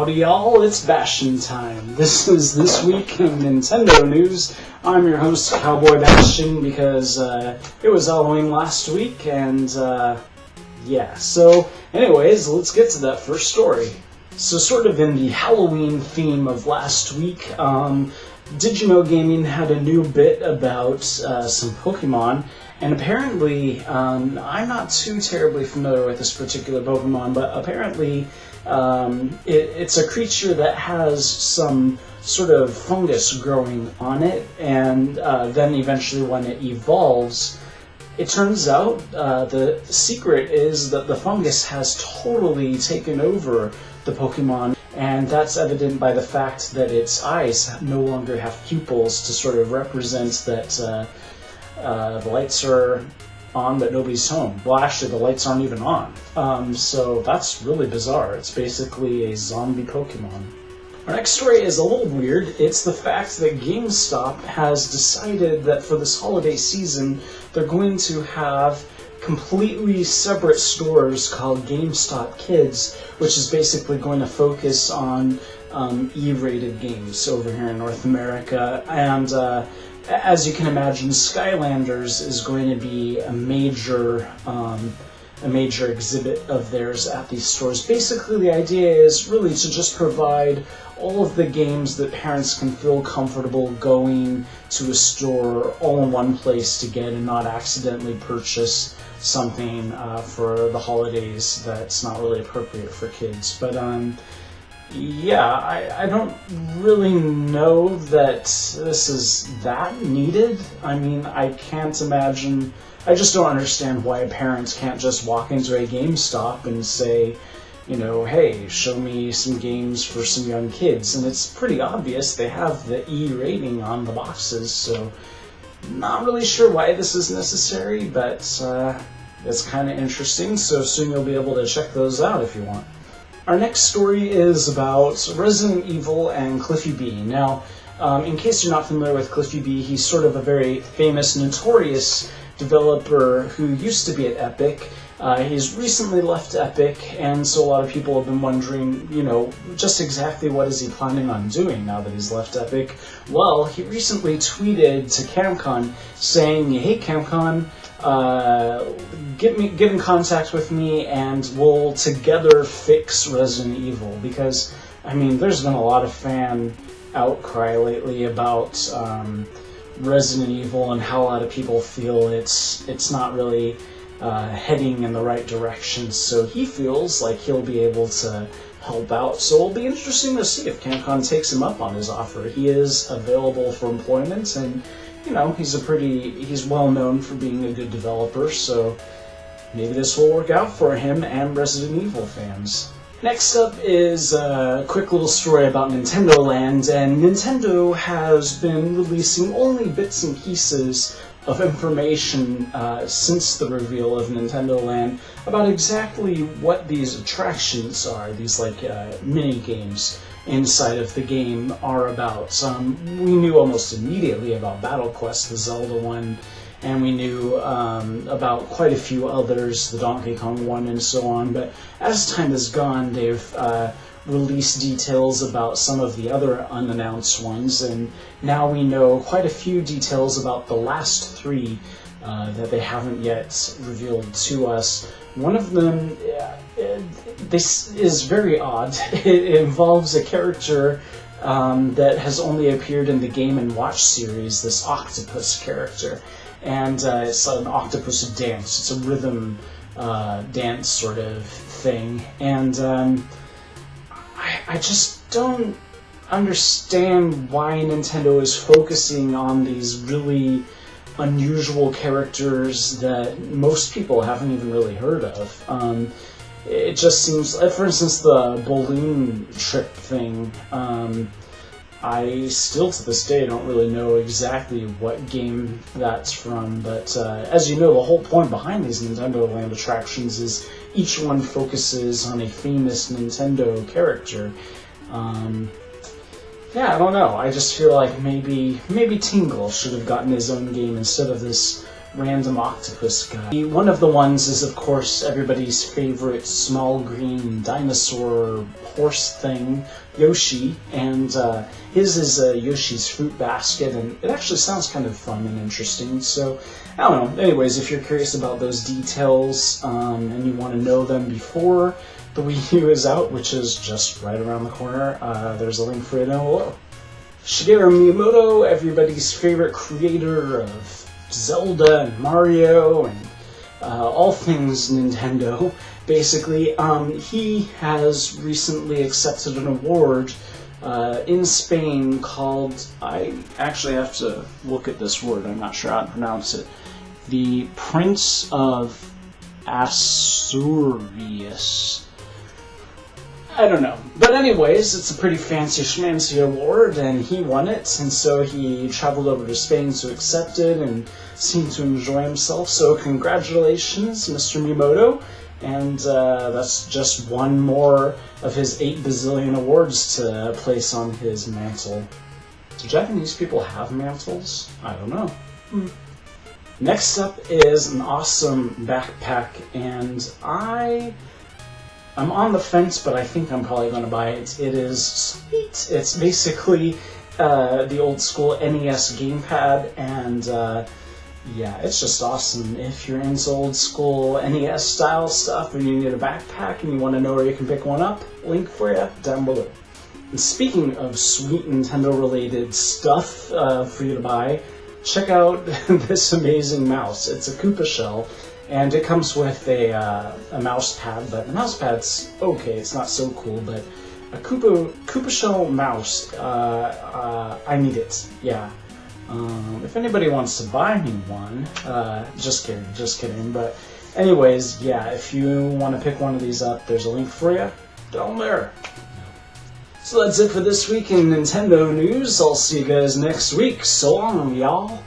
Howdy y'all, it's Bastian time. This is This Week in Nintendo News. I'm your host, Cowboy Bastian, because it was Halloween last week, and yeah. So anyways, let's get to that first story. So sort of in the Halloween theme of last week, Did You Know Gaming had a new bit about some Pokemon. And apparently, I'm not too terribly familiar with this particular Pokemon, but apparently it's a creature that has some sort of fungus growing on it, and then eventually when it evolves, it turns out the secret is that the fungus has totally taken over the Pokemon, and that's evident by the fact that its eyes no longer have pupils to sort of represent that the lights are on, but nobody's home. Well, actually, the lights aren't even on. So that's really bizarre. It's basically a zombie Pokemon. Our next story is a little weird. It's the fact that GameStop has decided that for this holiday season, they're going to have completely separate stores called GameStop Kids, which is basically going to focus on E-rated games over here in North America. And as you can imagine, Skylanders is going to be a major exhibit of theirs at these stores. Basically, the idea is really to just provide all of the games that parents can feel comfortable going to a store all in one place to get and not accidentally purchase something for the holidays that's not really appropriate for kids. But yeah, I don't really know that this is that needed. I mean, I can't imagine, I just don't understand why parents can't just walk into a GameStop and say, you know, hey, show me some games for some young kids. And it's pretty obvious they have the E rating on the boxes, so not really sure why this is necessary, but it's kind of interesting, so soon you'll be able to check those out if you want. Our next story is about Resident Evil and Cliffy B. Now, in case you're not familiar with Cliffy B, he's sort of a very famous, notorious developer who used to be at Epic. He's recently left Epic, and so a lot of people have been wondering, you know, just exactly what is he planning on doing now that he's left Epic. Well, he recently tweeted to Capcom saying, hey Capcom, get in contact with me and we'll together fix Resident Evil, because, I mean, there's been a lot of fan outcry lately about Resident Evil and how a lot of people feel it's not really heading in the right direction, so he feels like he'll be able to help out. So it'll be interesting to see if Capcom takes him up on his offer. He is available for employment, and you know, he's well known for being a good developer, so maybe this will work out for him and Resident Evil fans. Next up is a quick little story about Nintendo Land, and Nintendo has been releasing only bits and pieces of information since the reveal of Nintendo Land about exactly what these attractions are, these like mini games inside of the game are about. We knew almost immediately about Battle Quest, the Zelda one, and we knew about quite a few others, the Donkey Kong one and so on, but as time has gone, they've released details about some of the other unannounced ones, and now we know quite a few details about the last three that they haven't yet revealed to us. One of them, this is very odd. It involves a character that has only appeared in the Game & Watch series, this Octopus character. And it's an Octopus Dance. It's a rhythm dance sort of thing. And I just don't understand why Nintendo is focusing on these really unusual characters that most people haven't even really heard of. It just seems, for instance, the balloon trip thing, I still to this day don't really know exactly what game that's from, but as you know, the whole point behind these Nintendo Land attractions is each one focuses on a famous Nintendo character. Yeah, I don't know. I just feel like maybe Tingle should have gotten his own game instead of this random octopus guy. One of the ones is, of course, everybody's favorite small green dinosaur horse thing, Yoshi, and his is Yoshi's fruit basket, and it actually sounds kind of fun and interesting, so I don't know. Anyways, if you're curious about those details and you want to know them before the Wii U is out, which is just right around the corner, there's a link for it down below. Shigeru Miyamoto, everybody's favorite creator of Zelda and Mario and all things Nintendo, basically, he has recently accepted an award in Spain called, I actually have to look at this word, I'm not sure how to pronounce it, the Prince of Asurias. I don't know. But anyways, it's a pretty fancy schmancy award, and he won it, and so he traveled over to Spain to accept it and seemed to enjoy himself. So congratulations, Mr. Miyamoto, and that's just one more of his 8 bazillion awards to place on his mantle. Do Japanese people have mantles? I don't know. Next up is an awesome backpack, and I'm on the fence, but I think I'm probably going to buy it. It is sweet. It's basically the old school NES Gamepad, and yeah, it's just awesome. If you're into old school NES style stuff and you need a backpack and you want to know where you can pick one up, link for you down below. And speaking of sweet Nintendo related stuff for you to buy, check out this amazing mouse. It's a Koopa shell. And it comes with a mouse pad, but the mouse pad's okay, it's not so cool, but a Koopa shell mouse, I need it, yeah. If anybody wants to buy me one, just kidding, but anyways, yeah, if you want to pick one of these up, there's a link for you down there. So that's it for this week in Nintendo news. I'll see you guys next week. So long, y'all.